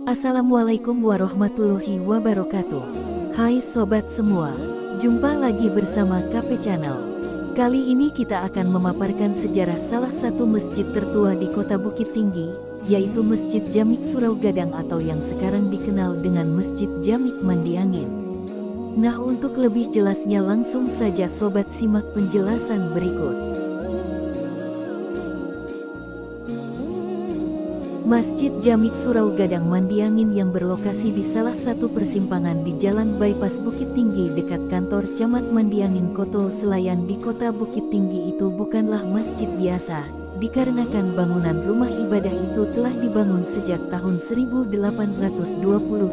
Assalamualaikum warahmatullahi wabarakatuh. Hai sobat semua, jumpa lagi bersama KP Channel. Kali ini kita akan memaparkan sejarah salah satu masjid tertua di kota Bukit Tinggi, yaitu Masjid Jamik Surau Gadang atau yang sekarang dikenal dengan Masjid Jamik Mandiangin. Nah, untuk lebih jelasnya langsung saja sobat simak penjelasan berikut. Masjid Jamik Surau Gadang Mandiangin yang berlokasi di salah satu persimpangan di Jalan Bypass Bukit Tinggi dekat kantor Camat Mandiangin Koto Selayan di kota Bukit Tinggi itu bukanlah masjid biasa, dikarenakan bangunan rumah ibadah itu telah dibangun sejak tahun 1820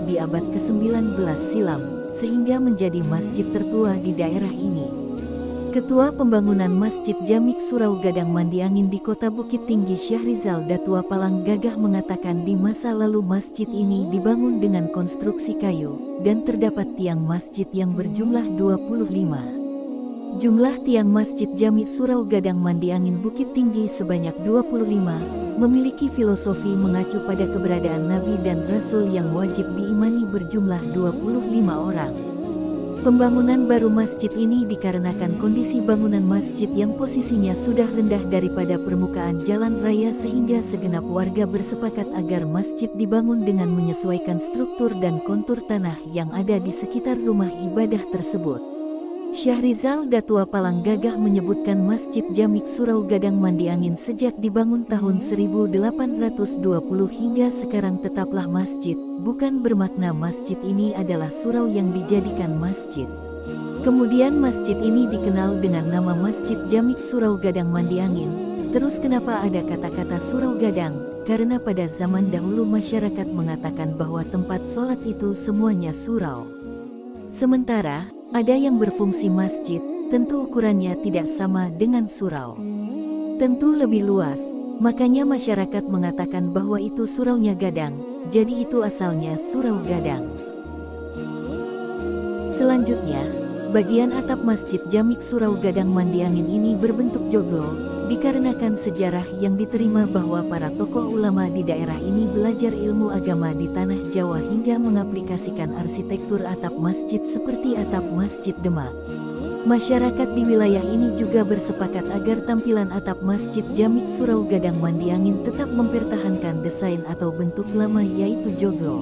di abad ke-19 silam, sehingga menjadi masjid tertua di daerah ini. Ketua Pembangunan Masjid Jamik Surau Gadang Mandiangin di Kota Bukit Tinggi Syahrizal Datua Palang Gagah mengatakan di masa lalu masjid ini dibangun dengan konstruksi kayu, dan terdapat tiang masjid yang berjumlah 25. Jumlah tiang Masjid Jamik Surau Gadang Mandiangin Bukit Tinggi sebanyak 25, memiliki filosofi mengacu pada keberadaan Nabi dan Rasul yang wajib diimani berjumlah 25 orang. Pembangunan baru masjid ini dikarenakan kondisi bangunan masjid yang posisinya sudah rendah daripada permukaan jalan raya sehingga segenap warga bersepakat agar masjid dibangun dengan menyesuaikan struktur dan kontur tanah yang ada di sekitar rumah ibadah tersebut. Syahrizal Datua Palang Gagah menyebutkan Masjid Jamik Surau Gadang Mandiangin sejak dibangun tahun 1820 hingga sekarang tetaplah masjid, bukan bermakna masjid ini adalah surau yang dijadikan masjid. Kemudian masjid ini dikenal dengan nama Masjid Jamik Surau Gadang Mandiangin. Terus kenapa ada kata-kata surau gadang? Karena pada zaman dahulu masyarakat mengatakan bahwa tempat sholat itu semuanya surau. Sementara ada yang berfungsi masjid, tentu ukurannya tidak sama dengan surau. Tentu lebih luas, makanya masyarakat mengatakan bahwa itu suraunya gadang, jadi itu asalnya surau gadang. Selanjutnya, bagian atap Masjid Jamik Surau Gadang Mandiangin ini berbentuk joglo, dikarenakan sejarah yang diterima bahwa para tokoh ulama di daerah ini belajar ilmu agama di tanah Jawa hingga mengaplikasikan arsitektur atap masjid seperti atap Masjid Demak. Masyarakat di wilayah ini juga bersepakat agar tampilan atap Masjid Jamik Surau Gadang Mandiangin tetap mempertahankan desain atau bentuk lama yaitu joglo.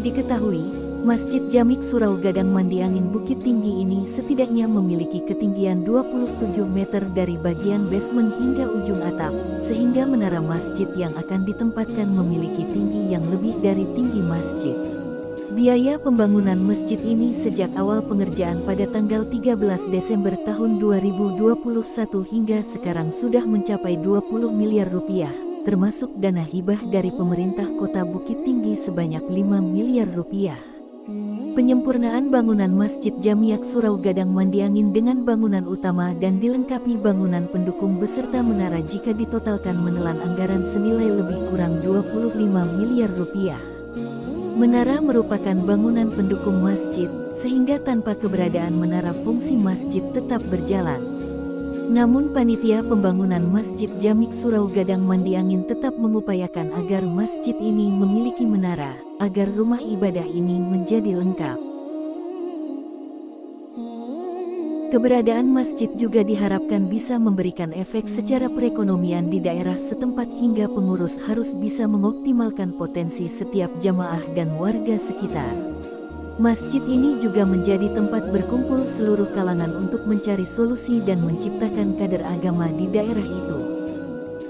Diketahui, Masjid Jamik Surau Gadang Mandiangin Bukit Tinggi ini setidaknya memiliki ketinggian 27 meter dari bagian basement hingga ujung atap, sehingga menara masjid yang akan ditempatkan memiliki tinggi yang lebih dari tinggi masjid. Biaya pembangunan masjid ini sejak awal pengerjaan pada tanggal 13 Desember tahun 2021 hingga sekarang sudah mencapai 20 miliar rupiah, termasuk dana hibah dari pemerintah Kota Bukit Tinggi sebanyak 5 miliar rupiah. Penyempurnaan bangunan Masjid Jamik Surau Gadang Mandiangin dengan bangunan utama dan dilengkapi bangunan pendukung beserta menara jika ditotalkan menelan anggaran senilai lebih kurang 25 miliar rupiah. Menara merupakan bangunan pendukung masjid, sehingga tanpa keberadaan menara fungsi masjid tetap berjalan. Namun panitia pembangunan Masjid Jamik Surau Gadang Mandiangin tetap mengupayakan agar masjid ini memiliki menara, agar rumah ibadah ini menjadi lengkap. Keberadaan masjid juga diharapkan bisa memberikan efek secara perekonomian di daerah setempat hingga pengurus harus bisa mengoptimalkan potensi setiap jamaah dan warga sekitar. Masjid ini juga menjadi tempat berkumpul seluruh kalangan untuk mencari solusi dan menciptakan kader agama di daerah itu.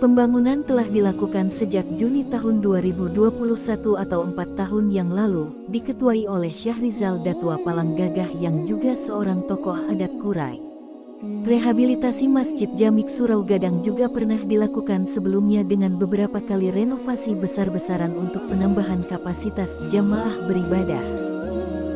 Pembangunan telah dilakukan sejak Juni tahun 2021 atau 4 tahun yang lalu, diketuai oleh Syahrizal Datua Palang Gagah yang juga seorang tokoh adat Kurai. Rehabilitasi Masjid Jamik Surau Gadang juga pernah dilakukan sebelumnya dengan beberapa kali renovasi besar-besaran untuk penambahan kapasitas jamaah beribadah.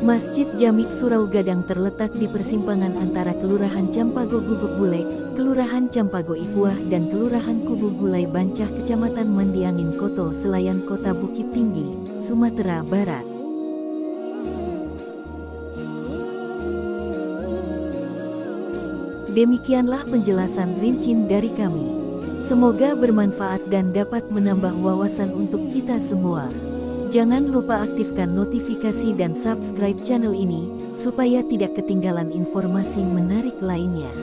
Masjid Jamik Surau Gadang terletak di persimpangan antara Kelurahan Campago Gubuk Bulek, Kelurahan Campago Ipuah dan Kelurahan Kubu Bulai Bancah Kecamatan Mandiangin Koto Selayan Kota Bukit Tinggi, Sumatera Barat. Demikianlah penjelasan rinci dari kami. Semoga bermanfaat dan dapat menambah wawasan untuk kita semua. Jangan lupa aktifkan notifikasi dan subscribe channel ini, supaya tidak ketinggalan informasi menarik lainnya.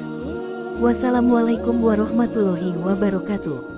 Wassalamualaikum warahmatullahi wabarakatuh.